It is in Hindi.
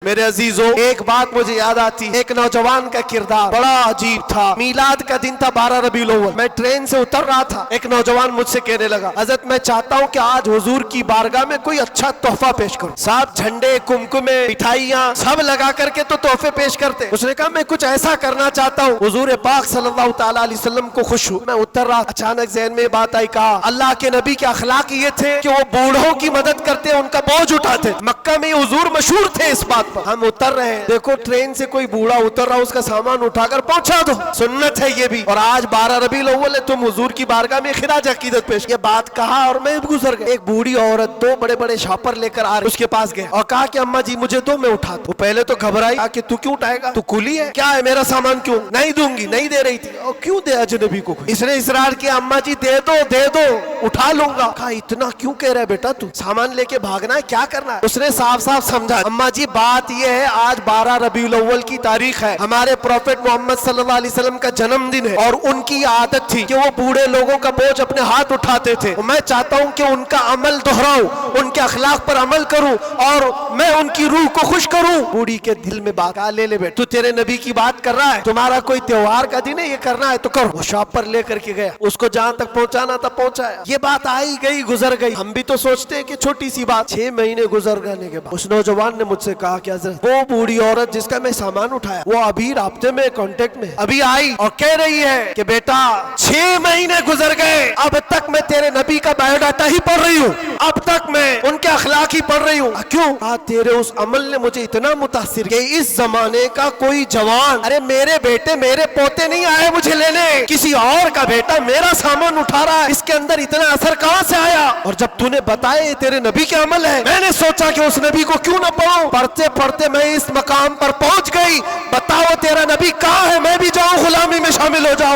मेरे अजीजों, एक बात मुझे याद आती, एक नौजवान का किरदार बड़ा अजीब था। मीलाद का दिन था 12 रबीउल अव्वल। मैं ट्रेन से उतर रहा था, एक नौजवान मुझसे कहने लगा, हजरत मैं चाहता हूँ कि आज हुजूर की बारगाह में कोई अच्छा तोहफा पेश करूं। साहब झंडे, कुमकुमे, मिठाइयाँ सब लगा करके तो तोहफे पेश करते। उसने कहा मैं कुछ ऐसा करना चाहता हूँ हुजूर पाक सल्लल्लाहु तआला अलैहि वसल्लम को खुश हूँ। मैं उतर रहा, अचानक ज़हन में बात आई, कहा अल्लाह के नबी के अखलाक ये थे कि वो बूढ़ों की मदद करते, उनका बोझ उठाते। मक्का में हुजूर मशहूर थे इस बात पर। हम उतर रहे हैं, देखो ट्रेन से कोई बूढ़ा उतर रहा, उसका सामान उठाकर पहुंचा दो, सुन्नत है ये भी। और आज 12 रबीउल अव्वल है, तुम हुजूर की बारगाह में खिराज अकीदत पेश। ये बात कहा और मैं गुजर गया। एक बूढ़ी औरत 2 बड़े बड़े शॉपर लेकर आ रही, उसके पास गए और कहा कि अम्मा जी मुझे दो, मैं उठा दूं। पहले तो घबराई, कहा कि तू क्यों उठाएगा, तू कुली है क्या, है मेरा सामान क्यों नहीं दूंगी, नहीं दे रही थी। और क्यों दे अजनबी को, इसने इसरार किया, अम्मा जी दे दो उठा लूंगा। कहा इतना क्यों कह रहा है बेटा, तू सामान लेके भागना है, क्या करना है। उसने साफ साफ समझा, अम्मा जी बात यह है आज 12 रबीउल अव्वल की तारीख है, हमारे प्रॉफेट मोहम्मद सल्लल्लाहु अलैहि वसल्लम का जन्मदिन है और उनकी आदत थी कि वो बूढ़े लोगों का बोझ अपने हाथ उठाते थे। मैं चाहता हूँ कि उनका अमल दोहराऊं, उनके अखलाक पर अमल करूं और मैं उनकी रूह को खुश करूं। बूढ़ी के दिल में बात, ले बेटा तू तेरे नबी की बात कर रहा है, तुम्हारा कोई त्योहार का दिन है, ये करना है तो करो। वो शॉप पर लेकर के गया, उसको जहाँ तक पहुँचाना था पहुँचाया। ये बात आई गई गुजर गई। हम भी तो सोचते हैं कि छोटी सी बात। 6 महीने गुजर जाने के बाद उस नौजवान ने मुझसे कहा कि हज़रत वो बूढ़ी औरत जिसका मैं सामान उठाया, वो अभी राब्ते में, कांटेक्ट में अभी आई और कह रही है कि बेटा 6 महीने गुजर गए, अब तक मैं तेरे नबी का बायोडाटा ही पढ़ रही हूँ, अब तक मैं उनके अखलाक ही पढ़ रही हूँ। क्यों? तेरे उस अमल ने मुझे इतना मुतासिर किया। इस जमाने का कोई जवान, अरे मेरे बेटे मेरे पोते नहीं आए मुझे लेने, किसी और का बेटा मेरा सामान उठा रहा है, इसके अंदर इतना असर कहाँ से आया। और जब तूने बताया तेरे नबी के अमल है, मैंने सोचा कि उस नबी को क्यों ना पढ़ूं। पढ़ते पढ़ते मैं इस मकाम पर पहुंच गई। बताओ तेरा नबी कहाँ है, मैं भी जाऊं गुलामी में शामिल हो जाऊं।